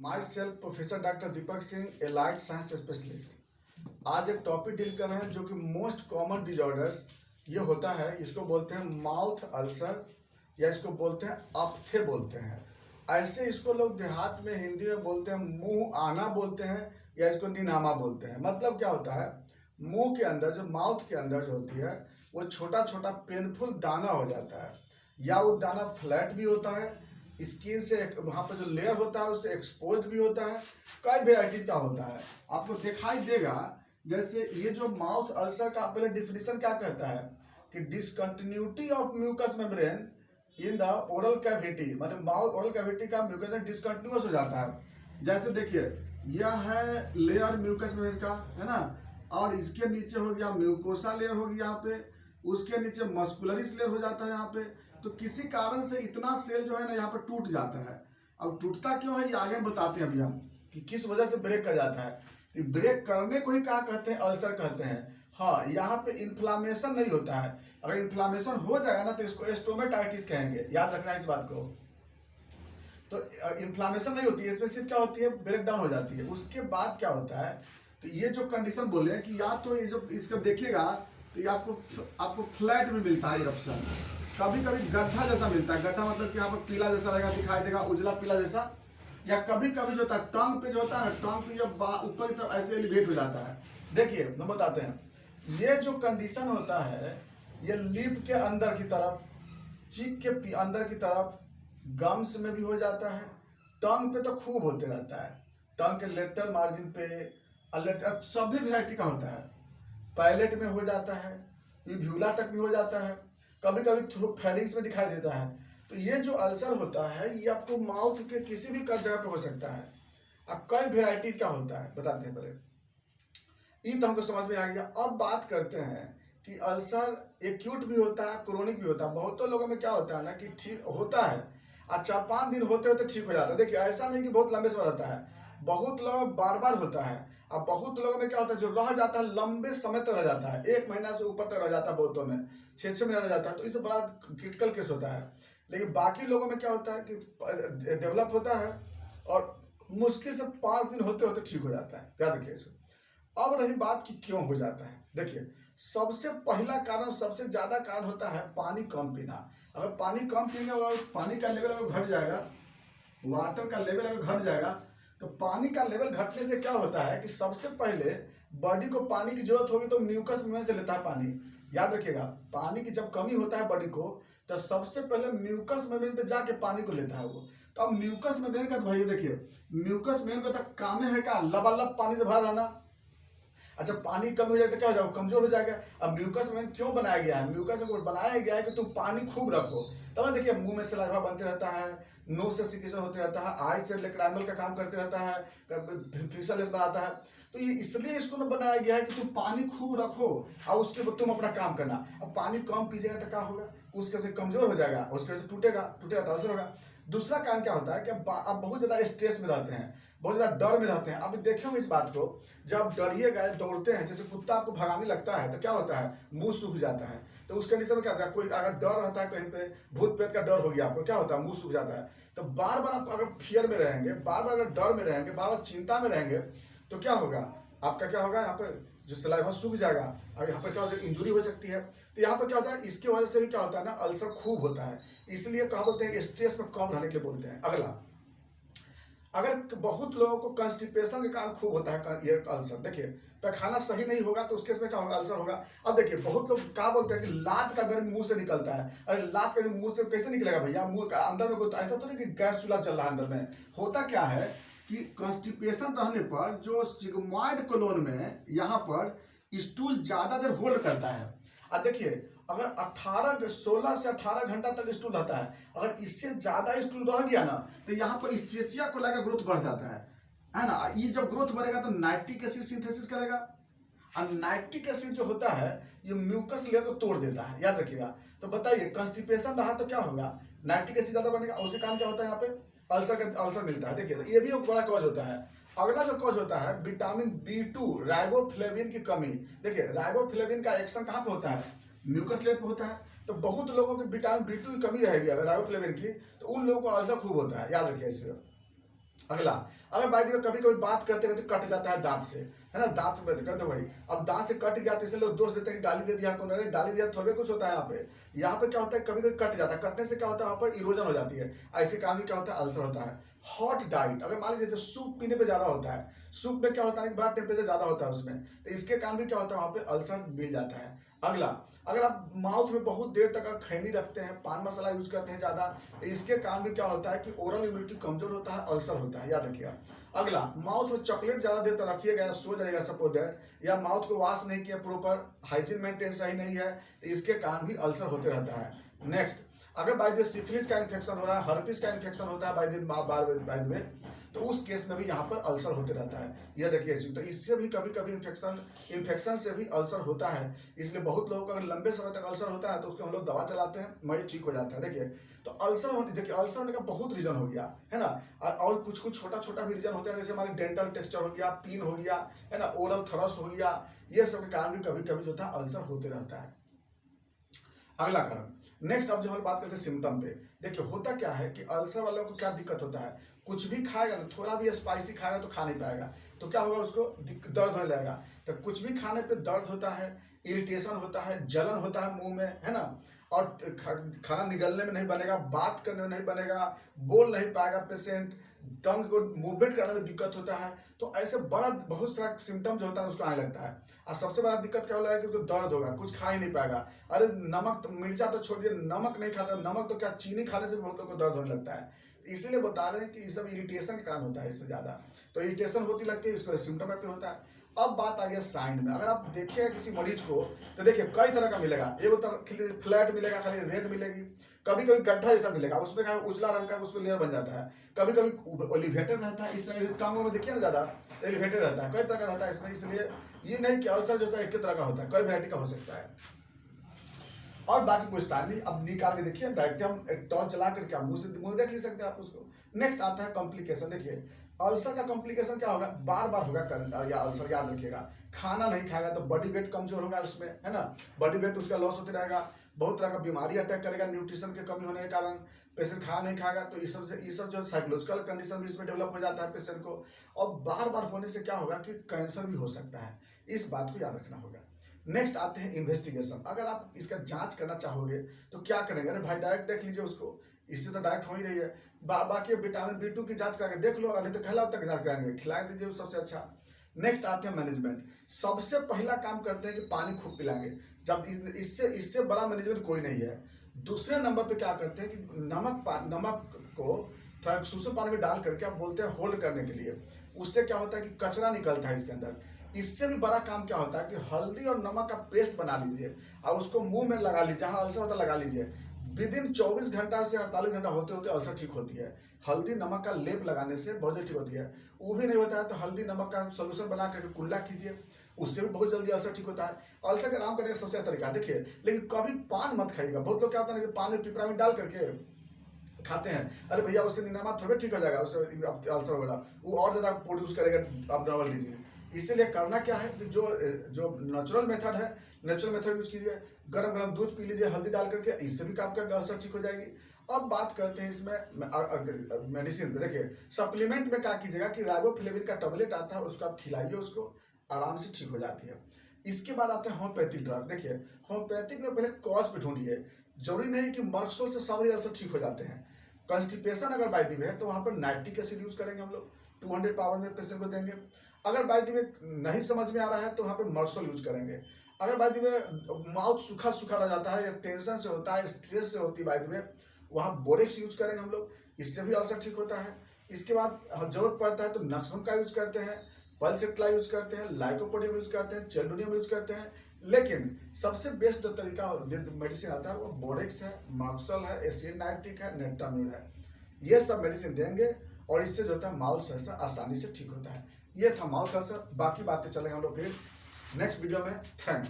My self professor doctor Deepak Singh, allied science specialist. आज एक topic deal कर रहे हैं जो कि मोस्ट कॉमन डिजॉर्डर्स ये होता है। इसको बोलते हैं माउथ अल्सर या इसको बोलते हैं अप्थे बोलते हैं। ऐसे इसको लोग देहात में हिंदी में बोलते हैं मुंह आना बोलते हैं या इसको निनामा बोलते हैं। मतलब क्या होता है, मुंह के अंदर जो माउथ के अंदर जो होती है वो छोटा छोटा पेनफुल दाना हो जाता है, या वो दाना फ्लैट भी होता है, स्किन से वहाँ पर जो लेयर होता है उससे एक्सपोज भी होता है, कई वेराइटीज का होता है। आपको दिखाई देगा जैसे ये जो माउथ अल्सर का पहले डिफिनेशन क्या कहता है कि discontinuity of mucus membrane in the oral cavity, मतलब माउथ ओरल कैविटी का म्यूकस डिसकंटिन्यूअस हो जाता है। जैसे देखिए यह है लेयर म्यूकस मेम्ब्रेन का, है ना, और इसके नीचे हो गया म्यूकोसा लेयर हो गया यहाँ पे, उसके नीचे मस्कुलरिस लेयर हो जाता है यहाँ पे। तो किसी कारण से इतना सेल जो है ना यहाँ पे टूट जाता है। अब टूटता क्यों है ये आगे बताते हैं अभी हम कि किस वजह से ब्रेक कर जाता है। तो ब्रेक करने को ही क्या कहते हैं, अल्सर कहते हैं। हाँ, यहाँ पे इन्फ्लामेशन नहीं होता है। अगर इन्फ्लामेशन हो जाएगा ना तो इसको स्टोमेटाइटिस कहेंगे, याद रखना इस बात को। तो इन्फ्लामेशन नहीं होती है, इसमें सिर्फ क्या होती है, ब्रेक डाउन हो जाती है। उसके बाद क्या होता है, तो ये जो कंडीशन बोले कि या तो ये जो इसको देखिएगा तो ये आपको फ्लैट में मिलता है इरप्शन, कभी कभी गड्ढा जैसा मिलता है। गड्ढा मतलब कि यहाँ पर पीला जैसा रहेगा, दिखाई देगा उजला पीला जैसा, या कभी कभी जो होता है टंग पे जो होता है, टंग पे जब ऊपर की तरफ ऐसे एलिवेट हो जाता है। देखिए हम बताते हैं, ये जो कंडीशन होता है ये लिप के अंदर की तरफ, चीक के अंदर की तरफ, गम्स में भी हो जाता है, टंग पे तो खूब होते रहता है, टंग के लेटरल मार्जिन पे, सभी वैरायटी का होता है। पैलेट में हो जाता है, इव्यूला तक भी हो जाता है, कभी कभी फेरिंग्स में दिखाई देता है। तो ये जो अल्सर होता है ये आपको माउथ के किसी भी जगह पे हो सकता है। अब कई वेराइटीज का होता है, बताते हैं पहले। ये तो हमको समझ में आ गया। अब बात करते हैं कि अल्सर एक्यूट भी होता है, क्रोनिक भी होता है। बहुतों लोगों में क्या होता है ना कि ठीक होता है और 4-5 दिन होते होते ठीक हो जाता है। देखिए ऐसा नहीं कि बहुत लंबे समय रहता है, बहुत लोगों में बार बार होता है। अब बहुत लोगों में क्या होता है जो रह जाता है लंबे समय तक रह जाता है, 1 महीना से ऊपर तक रह जाता है, बहुतों में 6-6 महीना रह जाता है। तो इसे बड़ा क्रिटिकल केस होता है। लेकिन बाकी लोगों में क्या होता है कि डेवलप होता है और मुश्किल से 5 दिन होते होते ठीक हो जाता है। याद रखिए इसको। अब रही बात कि क्यों हो जाता है, देखिए सबसे पहला कारण, सबसे ज्यादा कारण होता है पानी कम पीना। अगर पानी कम पीने और पानी का लेवल अगर घट जाएगा, वाटर का लेवल अगर घट जाएगा, तो पानी का लेवल घटने से क्या होता है कि सबसे पहले बॉडी को पानी की जरूरत होगी तो म्यूकस में से लेता है पानी। याद रखिएगा, पानी की जब कमी होता है बॉडी को तो सबसे पहले म्यूकस मेम्ब्रेन पे जाके पानी को लेता है वो। तो अब म्यूकस मेम्ब्रेन का तो भाई देखिए, म्यूकस मेम्ब्रेन का तो काम है क्या, लबालब पानी से भरा रहना। अच्छा पानी कम हो जाए तो क्या हो जाएगा, कमजोर हो जाएगा। अब म्यूकस में क्यों बनाया गया है, म्यूकस में बनाया गया है कि तुम पानी खूब रखो। तब देखिए मुंह में सलाइवा बनते रहता है, नोज से सिक्रेशन होते रहता है, आई से लेक्राइमल का काम करते रहता है, फिसलेस बनाता है। तो ये इसलिए इसको बनाया गया है कि तुम पानी खूब रखो और उसके बाद तुम अपना काम करना। अब पानी कम पीजिएगा तो क्या होगा, उसके से कमजोर हो जाएगा, उसके वजह से टूटेगा तो अल्सर होगा। दूसरा कारण क्या होता है कि आप बहुत ज्यादा स्ट्रेस में रहते हैं, बहुत ज्यादा डर में रहते हैं। अब देखिए इस बात को, जब डरिएगा दौड़ते हैं, जैसे कुत्ता आपको भगाने लगता है तो क्या होता है, मुंह सूख जाता है। तो उस कंडीशन में क्या होता है, कोई अगर डर रहता है कहीं पे, भूत प्रेत का डर हो गया आपको, क्या होता है, मुंह सूख जाता है। तो बार बार आप अगर फियर में रहेंगे, बार बार अगर डर में रहेंगे, बार बार चिंता में रहेंगे, तो क्या होगा, आपका क्या होगा, यहाँ पे जो सलाइवा सूख जाएगा और यहाँ पर क्या होता है, इंजुरी हो सकती है। तो यहाँ पर क्या होता है, इसकी वजह से भी क्या होता है ना, अल्सर खूब होता है। इसलिए क्या बोलते हैं, स्ट्रेस में कम रहने के लिए बोलते हैं। अगला, अगर बहुत लोगों को कंस्टिपेशन के कारण खूब होता है ये अल्सर, देखिए पैखाना सही नहीं होगा तो उसके में क्या होगा, अल्सर होगा। अब देखिए बहुत लोग क्या बोलते हैं कि लात का गर्म मुंह से निकलता है। अरे लात का मुंह से कैसे निकलेगा भैया, मुंह का अंदर में कोई तो ऐसा तो नहीं कि गैस चूल्हा चल रहा है अंदर में। होता क्या है कि कंस्टिपेशन रहने पर जो सिग्मॉइड कोलोन में यहाँ पर स्टूल ज्यादा देर होल्ड करता है। अब देखिए अगर 16 से 18 घंटा तक स्टूल रहता है, अगर इससे ज्यादा स्टूल रह गया ना तो यहाँ पर स्ट्रेचिया को लेकर ग्रोथ बढ़ जाता है ना। ये जब ग्रोथ बढ़ेगा तो नाइट्रिक एसिड सिंथेसिस करेगा, और नाइट्रिक एसिड जो होता है ये म्यूकस लेयर को तोड़ देता है। याद रखिएगा। तो बताइए कंस्टिपेशन रहा तो क्या होगा, नाइट्रिक एसिड ज्यादा बनेगा, उससे काम क्या होता है, यहाँ पे अल्सर मिलता है। देखिए तो ये भी एक बड़ा कॉज होता है। अगला जो कॉज होता है विटामिन B2 राइबोफ्लेविन की कमी। देखिए राइबोफ्लेविन का एक्शन कहाँ पे होता है, म्यूकस लेयर पे होता है। तो बहुत लोगों की विटामिन B2 की कमी रहेगी अगर राइबोफ्लेविन की, तो उन लोगों को अल्सर खूब होता है। याद रखिए इसे। अगला, अगर भाई देखो कभी कभी बात करते करते कट जाता है दांत से, है ना, दांत से कहते भाई अब दांत से कट गया तो इसे लोग दोष देते हैं कि गाली दे दिया कौन, अरे गाली दिया थोड़े कुछ होता है यहाँ पे क्या होता है कभी कभी कट जाता है, कटने से क्या होता है वहाँ पर इरोजन हो जाती है, ऐसे काम में क्या होता है अल्सर होता है। हॉट डाइट, अगर मान लीजिए सूप पीने पे ज्यादा होता है, सूप में क्या होता है बड़ा टेम्परेचर ज्यादा होता है उसमें, तो इसके कारण भी क्या होता है वहाँ पे अल्सर मिल जाता है। अगला, अगर आप माउथ में बहुत देर तक अगर खैनी रखते हैं, पान मसाला यूज करते हैं ज्यादा, तो इसके कारण भी क्या होता है कि ओरल इम्यूनिटी कमजोर होता है, अल्सर होता है, याद रखिएगा। अगला, माउथ में चॉकलेट ज्यादा देर तक रखिएगा सो जाएगा सपोज दैट, या माउथ को वॉश नहीं किया प्रॉपर, हाइजीन मेंटेन सही नहीं है, तो इसके कारण भी अल्सर होते रहता है। नेक्स्ट, अगर बाय द वे सिफिलिस का इन्फेक्शन हो रहा है, हर्पिस का इन्फेक्शन होता है बाय द वे, तो उस केस में भी यहाँ पर अल्सर होते रहता है, यह देखिए। तो इससे भी कभी कभी इन्फेक्शन से भी अल्सर होता है, इसलिए बहुत लोगों को अगर लंबे समय तक अल्सर होता है तो उसको हम लोग दवा चलाते हैं, मरीज ठीक हो जाता है। देखिए, तो अल्सर होने, देखिए अल्सर होने का बहुत रीजन हो गया है ना, और कुछ कुछ छोटा छोटा भी रीजन होता है, जैसे हमारे डेंटल टेक्सचर हो गया, पीन हो गया, है ना, ओरल थ्रस हो गया, ये सब के कारण भी कभी कभी जो था अल्सर होते रहता है। अगला कारण, नेक्स्ट अब जो हम बात करते हैं सिम्टम पे, देखिए होता क्या है कि अल्सर वालों को क्या दिक्कत होता है, कुछ भी खाएगा ना, थोड़ा भी स्पाइसी खाएगा तो खा नहीं पाएगा, तो क्या होगा उसको दर्द होने लगेगा। तो कुछ भी खाने पे दर्द होता है, इरिटेशन होता है, जलन होता है मुंह में, है ना, और खाना निगलने में नहीं बनेगा, बात करने में नहीं बनेगा, बोल नहीं पाएगा पेशेंट, टंग को मूवमेंट करने में दिक्कत होता है, तो ऐसे बड़ा बहुत सारा सिम्टम जो होता है उसको आने लगता है। और सबसे बड़ा दिक्कत क्या होगा कि उसको दर्द होगा, कुछ खा ही नहीं पाएगा। अरे नमक तो, मिर्चा तो छोड़ दिए, नमक नहीं खाता, नमक तो क्या चीनी खाने से बहुत लोगों को दर्द होने लगता है। इसीलिए बता रहे हैं कि ये सब इरिटेशन के कारण होता है इसमें ज्यादा, तो इरिटेशन होती लगती है, इसको सिम्टम पे होता है। अब बात आ गया साइन में, अगर आप देखिएगा किसी मरीज को तो देखिए कई तरह का मिलेगा, एगो तरह फ्लैट मिलेगा, खाली रेड मिलेगी, कभी कभी गड्ढा जैसा मिलेगा, उसमें क्या उजला रंग का उसमें लेयर बन जाता है, कभी कभी एलिवेटेड रहता है, इस तरह से टांगों में देखिए ना ज्यादा एलिवेटेड रहता है, कई तरह का रहता है इसमें, इसलिए ये नहीं कि अल्सर जो है एक तरह का होता है, कई वैरायटी का हो सकता है। और बाकी कोई साइन नहीं, अब निकाल के देखिए डायरेक्ट हम टॉर्च चला करके आप मुंह से मुंह देख ले सकते हैं आप उसको। नेक्स्ट आता है कॉम्प्लिकेशन, देखिए अल्सर का कॉम्प्लिकेशन क्या होगा, बार बार होगा या अल्सर, याद रखिएगा, खाना नहीं खाएगा तो बॉडी वेट कमजोर होगा उसमें, है ना, बॉडी वेट उसका लॉस होते रहेगा, बहुत तरह का बीमारी अटैक करेगा न्यूट्रिशन की कमी होने के कारण, पेशेंट खाना नहीं खाएगा, तो ये सब जो साइकोलॉजिकल कंडीशन भी इसमें डेवलप हो जाता है पेशेंट को। और बार बार होने से क्या होगा कि कैंसर भी हो सकता है, इस बात को याद रखना होगा। नेक्स्ट आते हैं इन्वेस्टिगेशन, अगर आप इसका जांच करना चाहोगे तो क्या करेंगे, अरे भाई डायरेक्ट देख लीजिए उसको, इससे तो डायरेक्ट हो ही रही है, बाकी विटामिन B2 की जांच करके देख लो, नहीं तो कहलाव तक जांच कराएंगे, खिला दीजिए सबसे अच्छा। नेक्स्ट आते हैं मैनेजमेंट, सबसे पहला काम करते हैं कि पानी खूब पिलाएंगे, जब इससे बड़ा मैनेजमेंट कोई नहीं है। दूसरे नंबर पे क्या करते हैं कि नमक को थोड़ा सूसम पानी में डाल करके आप बोलते हैं होल्ड करने के लिए, उससे क्या होता है कि कचरा निकलता है इसके अंदर। इससे भी बड़ा काम क्या होता है कि हल्दी और नमक का पेस्ट बना लीजिए और उसको मुंह में लगा लीजिए, जहां अल्सर होता लगा लीजिए, विद इन 24 घंटा से 48 घंटा होते होते अल्सर ठीक होती है। हल्दी नमक का लेप लगाने से बहुत जल्दी ठीक होती है, वो भी नहीं होता है तो हल्दी नमक का सोल्यूशन बना करके कुल्ला कीजिए, उससे भी बहुत जल्दी अल्सर ठीक होता है। अल्सर के आराम करने का सबसे अच्छा तरीका देखिए, लेकिन कभी पान मत खाइएगा, बहुत लोग क्या होता है कि पान में पिपरामिन डाल करके खाते हैं, अरे भैया उससे निनामा थोड़ा ठीक हो जाएगा, उससे अल्सर वगैरह वो और ज्यादा प्रोड्यूस करेगा अबनॉर्मल डिजीज। इसीलिए करना क्या है कि जो नेचुरल मेथड है, नेचुरल मेथड यूज कीजिए, गरम गरम दूध पी लीजिए हल्दी डाल करके, इससे भी आपका अल्सर ठीक हो जाएगी। अब बात करते हैं इसमें मेडिसिन पे, देखिए सप्लीमेंट में क्या कीजिएगा कि राइबोफ्लेविन का टैबलेट आता है, उसको आप खिलाइए, उसको आराम से ठीक हो जाती है। इसके बाद आते हैं होम्योपैथिक ड्रग, देखिए होम्योपैथिक में पहले कॉज पे ढूंढिए, जरूरी नहीं कि मर्क्सोल से सभी अल्सर ठीक हो जाते हैं। कॉन्स्टिपेशन अगर बाय द वे है तो वहां पर नाइट्रिक एसिड यूज करेंगे हम लोग, 200 पावर में पेशेंट को देंगे। अगर बाय द वे नहीं समझ में आ रहा है तो वहाँ पे मर्क्सोल यूज करेंगे। अगर बाय द वे माउथ सूखा सूखा रह जाता है या टेंशन से होता है, स्ट्रेस से होती है बाय द वे, वहाँ बोरेक्स यूज करेंगे हम लोग, इससे भी अल्सर ठीक होता है। इसके बाद जरूरत पड़ता है तो नक्सम का यूज करते हैं, पल्सेट्ला यूज करते हैं, लाइकोपोडियम यूज करते हैं, चेल्डोनियम यूज करते हैं, लेकिन सबसे बेस्ट जो तरीका मेडिसिन आता है वो बोरेक्स है, मर्क्सोल है, एसिड नाइट्रिक है, नेट्राम्यूल है, ये सब मेडिसिन देंगे और इससे जो होता है माउथ अल्सर आसानी से ठीक होता है। ये था माउथ अल्सर, बाकी बातें चलेंगे हम लोग फिर नेक्स्ट वीडियो में। थैंक्स।